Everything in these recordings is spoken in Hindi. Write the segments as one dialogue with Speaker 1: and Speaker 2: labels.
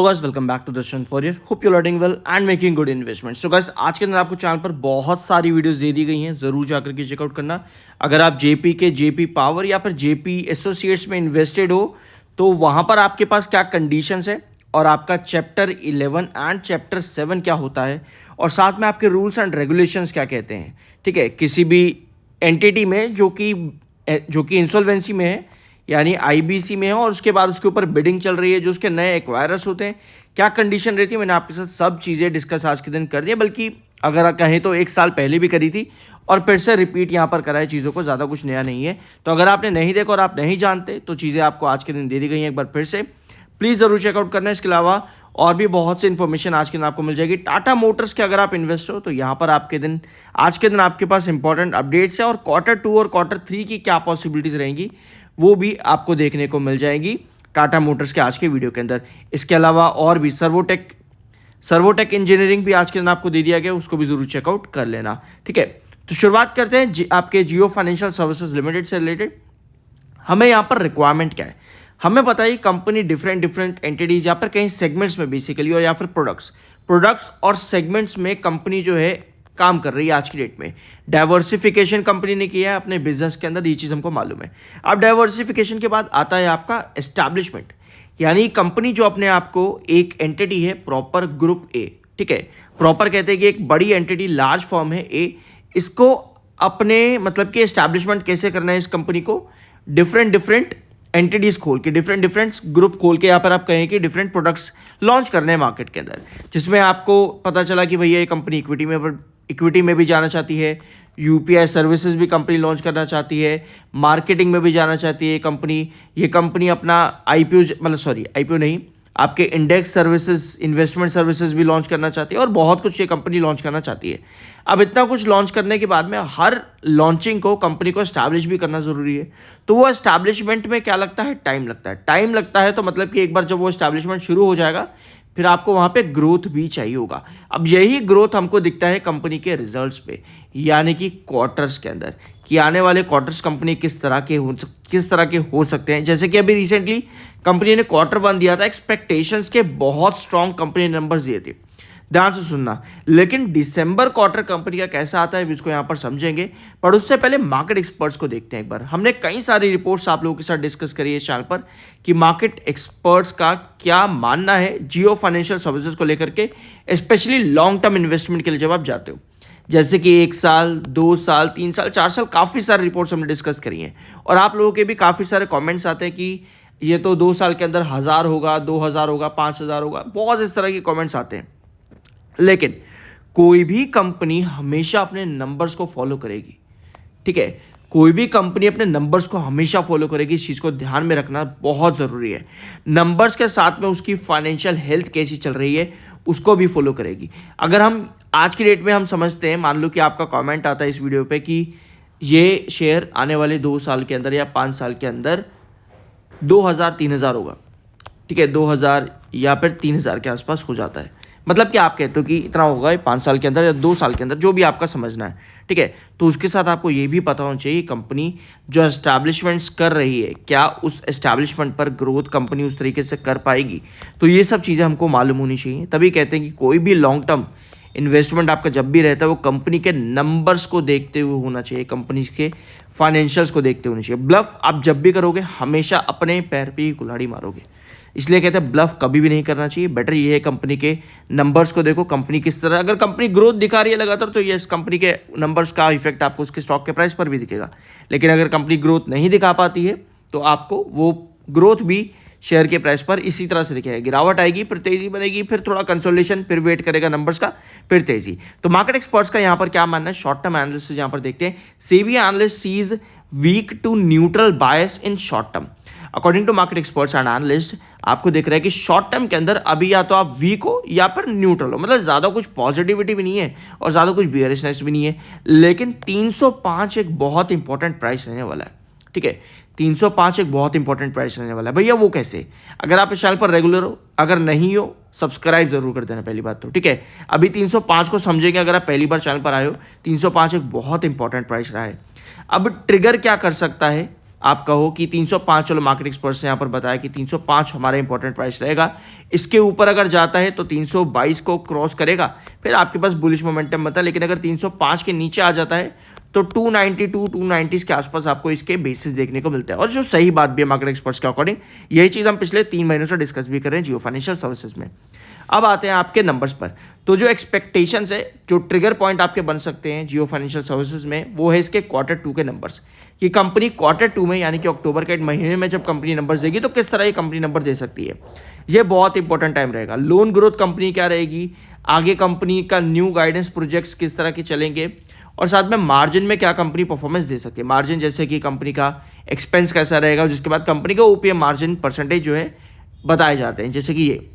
Speaker 1: So guys, welcome back to Darshan Fourier. Hope you're learning well and making good investments. So guys, आज के अंदर आपको चैनल पर बहुत सारी वीडियोस दे दी गई हैं, ज़रूर जाकर के चेकआउट करना। अगर आप जेपी के जेपी पावर या फिर जेपी एसोसिएट्स में इन्वेस्टेड हो तो वहाँ पर आपके पास क्या कंडीशंस है और आपका चैप्टर 11 एंड चैप्टर 7 क्या होता है और साथ में आपके रूल्स एंड रेगुलेशंस क्या कहते हैं। ठीक है, किसी भी एंटिटी में जो कि इंसॉल्वेंसी में है यानी आईबीसी में है और उसके बाद उसके ऊपर बिडिंग चल रही है, जो उसके नए एक्वायरर्स होते हैं, क्या कंडीशन रहती है, मैंने आपके साथ सब चीज़ें डिस्कस आज के दिन कर दी है। बल्कि अगर आप कहें तो 1 साल पहले भी करी थी और फिर से रिपीट यहाँ पर करा है चीज़ों को, ज़्यादा कुछ नया नहीं है। तो अगर आपने नहीं देखा और आप नहीं जानते तो चीज़ें आपको आज के दिन दे दी गई हैं एक बार फिर से, प्लीज़ ज़रूर चेकआउट करना। इसके अलावा और भी बहुत सी इन्फॉर्मेशन आज के दिन आपको मिल जाएगी। टाटा मोटर्स के अगर आप इन्वेस्ट हो तो यहाँ पर आज के दिन आपके पास इंपॉर्टेंट अपडेट्स है और Q2 और Q3 की क्या पॉसिबिलिटीज़ रहेंगी वो भी आपको देखने को मिल जाएगी टाटा मोटर्स के आज के वीडियो के अंदर। इसके अलावा और भी सर्वोटेक इंजीनियरिंग भी आज के दिन आपको दे दिया गया, उसको भी जरूर चेकआउट कर लेना। ठीक है, तो शुरुआत करते हैं आपके जियो फाइनेंशियल सर्विसेज लिमिटेड से रिलेटेड। हमें यहाँ पर रिक्वायरमेंट क्या है, हमें पता है कंपनी डिफरेंट एंटिटीज या फिर कहीं सेगमेंट्स में बेसिकली और या फिर प्रोडक्ट्स और सेगमेंट्स में कंपनी जो है काम कर रही है। आज की डेट में डाइवर्सिफिकेशन कंपनी ने किया है अपने बिजनेस के अंदर, ये चीज़ हमको मालूम है। अब डाइवर्सिफिकेशन के बाद आता है आपका एस्टैब्लिशमेंट, यानी कंपनी जो अपने आप को एक एंटिटी है प्रॉपर ग्रुप ए। ठीक है, प्रॉपर कहते हैं कि एक बड़ी एंटिटी लार्ज फॉर्म है ए, इसको अपने मतलब कि एस्टैब्लिशमेंट कैसे करना है इस कंपनी को, डिफरेंट एंटिटीज खोल के डिफरेंट ग्रुप खोल के यहाँ पर आप कहें कि डिफरेंट प्रोडक्ट्स लॉन्च करने हैं मार्केट के अंदर, जिसमें आपको पता चला कि भैया ये कंपनी इक्विटी में भी जाना चाहती है, यूपीआई सर्विसेज भी कंपनी लॉन्च करना चाहती है, मार्केटिंग में भी जाना चाहती है ये कंपनी अपना आईपीओ नहीं, आपके इंडेक्स सर्विसेज, इन्वेस्टमेंट सर्विसेज भी लॉन्च करना चाहती है और बहुत कुछ ये कंपनी लॉन्च करना चाहती है। अब इतना कुछ लॉन्च करने के बाद में हर लॉन्चिंग को कंपनी को एस्टैब्लिश भी करना ज़रूरी है। तो वो एस्टैब्लिशमेंट में क्या लगता है, टाइम लगता है। तो मतलब कि एक बार जब वो एस्टैब्लिशमेंट शुरू हो जाएगा फिर आपको वहाँ पे ग्रोथ भी चाहिए होगा। अब यही ग्रोथ हमको दिखता है कंपनी के रिजल्ट्स पे, यानी कि क्वार्टर्स के अंदर, कि आने वाले क्वार्टर्स कंपनी किस तरह के हो सकते हैं। जैसे कि अभी रिसेंटली कंपनी ने Q1 दिया था, एक्सपेक्टेशंस के बहुत स्ट्रॉन्ग कंपनी ने नंबर्स दिए थे, ध्यान से सुनना। लेकिन दिसंबर क्वार्टर कंपनी का कैसा आता है इसको यहाँ पर समझेंगे, पर उससे पहले मार्केट एक्सपर्ट्स को देखते हैं एक बार। हमने कई सारी रिपोर्ट्स आप लोगों के साथ डिस्कस करी है इस चैनल पर कि मार्केट एक्सपर्ट्स का क्या मानना है जियो फाइनेंशियल सर्विसेज को लेकर के, स्पेशली लॉन्ग टर्म इन्वेस्टमेंट के लिए जब आप जाते हो। जैसे कि 1 साल, 2 साल, 3 साल, 4 साल, काफ़ी सारी रिपोर्ट्स हमने डिस्कस करी हैं और आप लोगों के भी काफ़ी सारे कमेंट्स आते हैं कि ये तो 2 साल के अंदर 1000 होगा, 2000 होगा, 5000 होगा, बहुत इस तरह के कमेंट्स आते हैं। लेकिन कोई भी कंपनी हमेशा अपने नंबर्स को फॉलो करेगी। ठीक है, कोई भी कंपनी अपने नंबर्स को हमेशा फॉलो करेगी, इस चीज़ को ध्यान में रखना बहुत ज़रूरी है। नंबर्स के साथ में उसकी फाइनेंशियल हेल्थ कैसी चल रही है उसको भी फॉलो करेगी। अगर हम आज की डेट में हम समझते हैं, मान लो कि आपका कमेंट आता है इस वीडियो पे कि ये शेयर आने वाले 2 साल के अंदर या 5 साल के अंदर 2000-3000 होगा। ठीक है, 2000 या फिर 3000 के आसपास हो जाता है, मतलब कि आप कहते हो कि इतना होगा 5 साल के अंदर या 2 साल के अंदर, जो भी आपका समझना है। ठीक है, तो उसके साथ आपको ये भी पता होना चाहिए कंपनी जो एस्टैब्लिशमेंट्स कर रही है, क्या उस एस्टैब्लिशमेंट पर ग्रोथ कंपनी उस तरीके से कर पाएगी। तो ये सब चीज़ें हमको मालूम होनी चाहिए। तभी कहते हैं कि कोई भी लॉन्ग टर्म इन्वेस्टमेंट आपका जब भी रहता है वो कंपनी के नंबर्स को देखते हुए होना चाहिए, कंपनी के फाइनेंशियल्स को देखते होने चाहिए। ब्लफ आप जब भी करोगे हमेशा अपने पैर पे ही कुल्हाड़ी मारोगे, इसलिए कहते हैं ब्लफ कभी भी नहीं करना चाहिए। बेटर ये है कंपनी के नंबर्स को देखो, कंपनी किस तरह, अगर कंपनी ग्रोथ दिखा रही है लगातार तो ये कंपनी के नंबर्स का इफेक्ट आपको उसके स्टॉक के प्राइस पर भी दिखेगा। लेकिन अगर कंपनी ग्रोथ नहीं दिखा पाती है तो आपको वो ग्रोथ भी शेयर के प्राइस पर इसी तरह से दिखेगा, गिरावट आएगी, फिर तेजी बनेगी, फिर थोड़ा कंसोलिडेशन, फिर वेट करेगा नंबर्स का, फिर तेजी। तो मार्केट एक्सपर्ट्स का यहाँ पर क्या मानना है, शॉर्ट टर्म एनालिसिस यहाँ पर देखते हैं। SEBI analyst sees weak to neutral bias in short term. According to market experts and analyst आपको दिख रहा है कि शॉर्ट टर्म के अंदर अभी या तो आप वीक हो या फिर न्यूट्रल हो, मतलब ज़्यादा कुछ पॉजिटिविटी भी नहीं है और ज़्यादा कुछ बियरिशनेस भी नहीं है। लेकिन 305 एक बहुत इंपॉर्टेंट प्राइस रहने वाला है। ठीक है, 305 एक बहुत इंपॉर्टेंट प्राइस रहने वाला है। भैया वो कैसे, अगर आप इस चैनल पर रेगुलर हो, अगर नहीं हो सब्सक्राइब जरूर कर देना पहली बात तो। ठीक है, अभी 305 को समझेंगे अगर आप पहली बार चैनल पर आए हो। 305 एक बहुत इंपॉर्टेंट प्राइस रहा है। अब ट्रिगर क्या कर सकता है आप कहो कि 305, चलो मार्केट एक्सपर्ट्स ने यहाँ पर बताया कि 305 हमारा इंपॉर्टेंट प्राइस रहेगा, इसके ऊपर अगर जाता है तो 322 को क्रॉस करेगा, फिर आपके पास बुलिश मोमेंटम बनता है। लेकिन अगर 305 के नीचे आ जाता है तो 292 290 के आसपास आपको इसके बेसिस देखने को मिलता है, और जो सही बात भी है मार्केट एक्सपर्ट्स के अकॉर्डिंग, यही चीज़ हम पिछले 3 महीनों से डिस्कस भी कर रहे हैं जियो फाइनेंशियल सर्विसेज में। अब आते हैं आपके नंबर्स पर। तो जो एक्सपेक्टेशंस है, जो ट्रिगर पॉइंट आपके बन सकते हैं जियो फाइनेंशियल सर्विसेज में, वो है इसके Q2 के नंबर्स, कि कंपनी Q2 में यानी कि अक्टूबर के महीने में जब कंपनी नंबर्स देगी तो किस तरह ये कंपनी नंबर दे सकती है। ये बहुत इंपॉर्टेंट टाइम रहेगा। लोन ग्रोथ कंपनी क्या रहेगी, आगे कंपनी का न्यू गाइडेंस प्रोजेक्ट्स किस तरह के चलेंगे, और साथ में मार्जिन में क्या कंपनी परफॉर्मेंस दे सकती है। मार्जिन जैसे कि कंपनी का एक्सपेंस कैसा रहेगा, जिसके बाद कंपनी का ओपीएम मार्जिन परसेंटेज जो है बताए जाते हैं, जैसे कि ये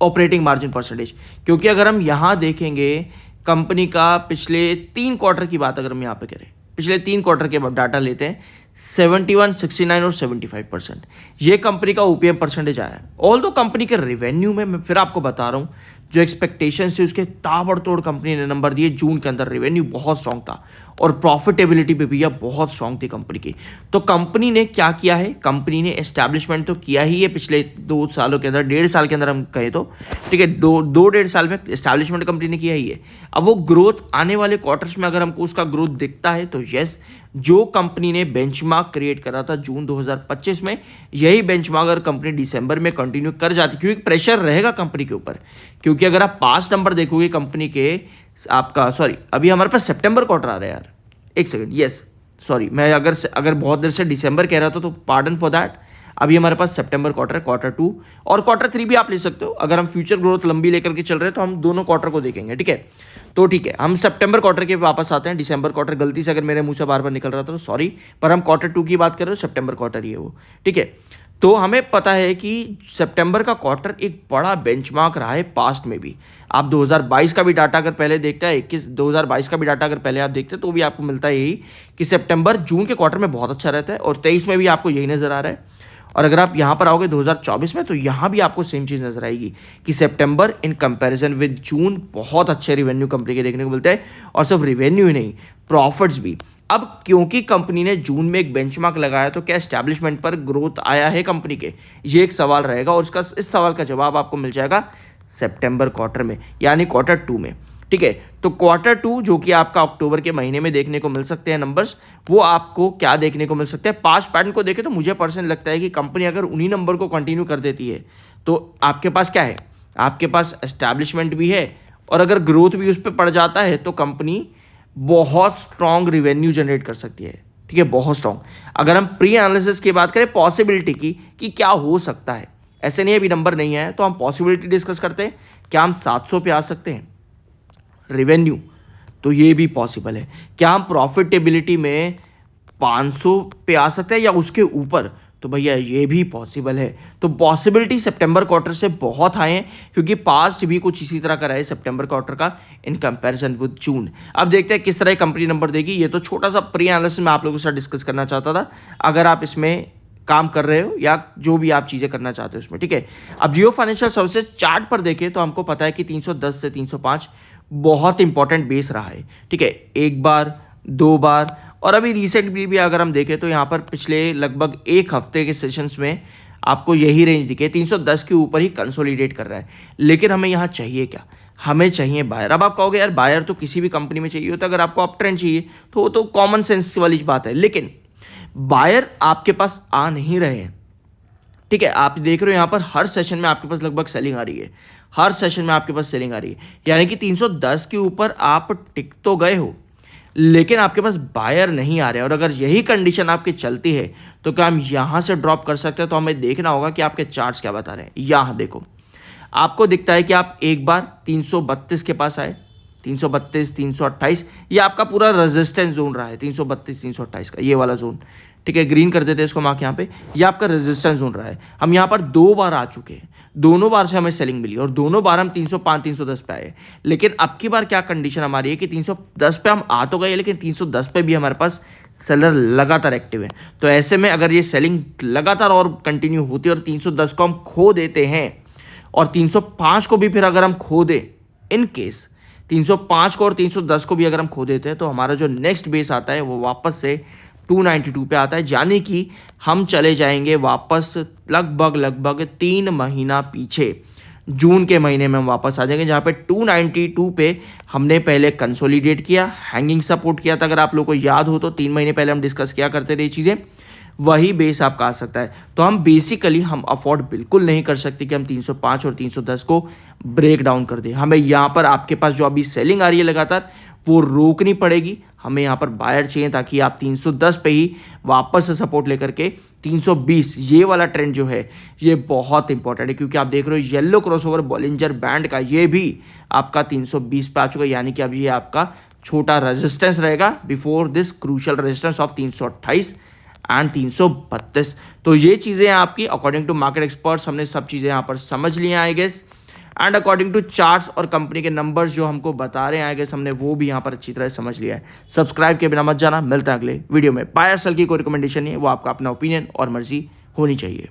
Speaker 1: ऑपरेटिंग मार्जिन परसेंटेज। क्योंकि अगर हम यहाँ देखेंगे कंपनी का पिछले 3 क्वार्टर की बात अगर हम यहाँ पे करें, पिछले 3 क्वार्टर के डाटा लेते हैं, 71, 69 और 75% ये कंपनी का ओपीएम परसेंटेज आया है। ऑल दो कंपनी के रेवेन्यू में मैं फिर आपको बता रहा हूँ, जो एक्सपेक्टेशन से उसके ताबड़तोड़ कंपनी ने नंबर दिए। जून के अंदर रेवेन्यू बहुत स्ट्रांग था और प्रॉफिटेबिलिटी पे भी यह बहुत स्ट्रांग थी कंपनी की। तो कंपनी ने क्या किया है, कंपनी ने एस्टैब्लिशमेंट तो किया ही है पिछले 2 सालों के अंदर, 1.5 साल के अंदर हम कहें तो, ठीक है, 2-1.5 साल में एस्टैब्लिशमेंट कंपनी ने किया ही है। अब वो ग्रोथ आने वाले क्वार्टर्स में अगर हमको उसका ग्रोथ दिखता है तो यस, जो कंपनी ने बेंचमार्क क्रिएट करा था जून 2025 में, यही बेंचमार्क अगर कंपनी दिसंबर में कंटिन्यू कर जाती, क्योंकि प्रेशर रहेगा कंपनी के ऊपर। क्योंकि अगर आप पास्ट नंबर देखोगे कंपनी के, आपका सॉरी अभी हमारे पास सितंबर क्वार्टर आ रहा है यार, एक सेकंड, यस सॉरी, मैं अगर बहुत देर से दिसंबर कह रहा था तो पार्डन फॉर दैट। अभी हमारे पास सितंबर क्वार्टर है, Q2 और Q3 भी आप ले सकते हो। अगर हम फ्यूचर ग्रोथ लंबी लेकर के चल रहे हैं तो हम दोनों क्वार्टर को देखेंगे, ठीक है। तो ठीक है, हम सितंबर क्वार्टर के वापस आते हैं। दिसंबर क्वार्टर गलती से अगर मेरे मुंह से बार बार निकल रहा था तो सॉरी, पर हम Q2 की बात कर रहे हो, सितंबर क्वार्टर ही है वो, ठीक है। तो हमें पता है कि सितंबर का क्वार्टर एक बड़ा बेंचमार्क रहा है पास्ट में भी। आप 2022 का भी डाटा अगर पहले देखते हैं, 2022 का भी डाटा अगर पहले आप देखते हैं तो भी आपको मिलता है यही कि सितंबर जून के क्वार्टर में बहुत अच्छा रहता है, और 23 में भी आपको यही नज़र आ रहा है। और अगर आप यहाँ पर आओगे 2024 में तो यहाँ भी आपको सेम चीज़ नजर आएगी कि सितंबर इन कंपैरिजन विद जून बहुत अच्छे रिवेन्यू कंपनी के देखने को मिलते हैं, और सिर्फ रिवेन्यू ही नहीं, प्रॉफिट्स भी। अब क्योंकि कंपनी ने जून में एक बेंचमार्क लगाया तो क्या एस्टैब्लिशमेंट पर ग्रोथ आया है कंपनी के, ये एक सवाल रहेगा, और इसका इस सवाल का जवाब आपको मिल जाएगा सितंबर क्वार्टर में, यानी Q2 में, ठीक है। तो Q2 जो कि आपका अक्टूबर के महीने में देखने को मिल सकते हैं नंबर्स, वो आपको क्या देखने को मिल सकते हैं। पास्ट पैटर्न को देखें तो मुझे पर्सनली लगता है कि कंपनी अगर उन्हीं नंबर को कंटिन्यू कर देती है तो आपके पास क्या है, आपके पास एस्टैब्लिशमेंट भी है, और अगर ग्रोथ भी उस पर पड़ जाता है तो कंपनी बहुत स्ट्रॉन्ग रिवेन्यू जनरेट कर सकती है, ठीक है, बहुत स्ट्रॉन्ग। अगर हम प्री एनालिसिस की बात करें पॉसिबिलिटी की कि क्या हो सकता है, ऐसे नहीं अभी नंबर नहीं आया तो हम पॉसिबिलिटी डिस्कस करते हैं, क्या हम 700 पे आ सकते हैं रिवेन्यू, तो ये भी पॉसिबल है। क्या हम प्रॉफिटेबिलिटी में 500 पे आ सकते हैं या उसके ऊपर, तो भैया ये भी पॉसिबल है। तो पॉसिबिलिटी सितंबर क्वार्टर से बहुत हाई है, क्योंकि पास्ट भी कुछ इसी तरह का रहा है सितंबर क्वार्टर का इन कंपैरिजन विद जून। अब देखते हैं किस तरह कंपनी नंबर देगी। ये तो छोटा सा प्री एनालिसिस में आप लोगों के साथ डिस्कस करना चाहता था, अगर आप इसमें काम कर रहे हो या जो भी आप चीज़ें करना चाहते हो उसमें, ठीक है। अब जियो फाइनेंशियल सर्विसेज चार्ट पर देखें तो हमको पता है कि 310 से 305 बहुत इंपॉर्टेंट बेस रहा है, ठीक है, एक बार, 2 बार, और अभी रिसेंट भी अगर हम देखें तो यहाँ पर पिछले लगभग 1 हफ्ते के सेशंस में आपको यही रेंज दिखे, 310 के ऊपर ही कंसोलिडेट कर रहा है। लेकिन हमें यहाँ चाहिए क्या, हमें चाहिए बायर। अब आप कहोगे यार बायर तो किसी भी कंपनी में चाहिए होता है, अगर आपको अप ट्रेंड चाहिए तो वो तो कॉमन सेंस वाली बात है, लेकिन बायर आपके पास आ नहीं रहे हैं, ठीक है। आप देख रहे हो यहाँ पर हर सेशन में आपके पास लगभग सेलिंग आ रही है, हर सेशन में आपके पास सेलिंग आ रही है, यानी कि 310 के ऊपर आप टिक तो गए हो, लेकिन आपके पास बायर नहीं आ रहे हैं। और अगर यही कंडीशन आपकी चलती है तो क्या हम यहाँ से ड्रॉप कर सकते हैं, तो हमें देखना होगा कि आपके चार्ट्स क्या बता रहे हैं। यहाँ देखो, आपको दिखता है कि आप एक बार 332 के पास आए, 332, 328, ये आपका पूरा रेजिस्टेंस जोन रहा है, 332, 328 का ये वाला जोन, ठीक है। ग्रीन कर देते हैं इसको मार्क यहाँ पे, ये आपका रेजिस्टेंस जोन रहा है। हम यहाँ पर 2 बार आ चुके हैं, दोनों बार से हमें सेलिंग मिली और दोनों बार हम 305, 310 पे आए। लेकिन अब की बार क्या कंडीशन हमारी है कि 310 पे हम आ तो गए, लेकिन 310 पे भी हमारे पास सेलर लगातार एक्टिव है। तो ऐसे में अगर ये सेलिंग लगातार और कंटिन्यू होती है और 310 को हम खो देते हैं और 305 को भी फिर अगर हम खो दें, इन केस 305 को और 310 को भी अगर हम खो देते हैं, तो हमारा जो नेक्स्ट बेस आता है वो वापस से 292 पे आता है, यानी कि हम चले जाएंगे वापस लगभग 3 महीना पीछे। जून के महीने में हम वापस आ जाएंगे, जहाँ पे 292 पे हमने पहले कंसोलिडेट किया, हैंगिंग सपोर्ट किया था। अगर आप लोगों को याद हो तो 3 महीने पहले हम डिस्कस किया करते थे ये चीज़ें, वही बेस आपका आ सकता है। तो हम बेसिकली हम अफोर्ड बिल्कुल नहीं कर सकते कि हम 305 और 310 को ब्रेक डाउन कर दें। हमें यहाँ पर आपके पास जो अभी सेलिंग आ रही है लगातार, वो रोकनी पड़ेगी। हमें यहाँ पर बायर चाहिए ताकि आप 310 पे ही वापस से सपोर्ट लेकर के 320, ये वाला ट्रेंड जो है ये बहुत इंपॉर्टेंट है, क्योंकि आप देख रहे हो येलो क्रॉसओवर बॉलिंजर बैंड का ये भी आपका 320 पे आ चुका है, यानी कि अभी ये आपका छोटा रेजिस्टेंस रहेगा before this crucial resistance of 328 and 332। तो ये चीज़ें आपकी अकॉर्डिंग टू मार्केट एक्सपर्ट्स हमने सब चीज़ें यहाँ पर समझ ली हैं I guess, and according to charts और कंपनी के नंबर्स जो हमको बता रहे हैं आई गेस हमने वो भी यहाँ पर अच्छी तरह समझ लिया है। सब्सक्राइब के बिना मत जाना, मिलता है अगले वीडियो में। बाय सेल की कोई रिकमेंडेशन नहीं है, वो आपका अपना ओपिनियन और मर्जी होनी चाहिए।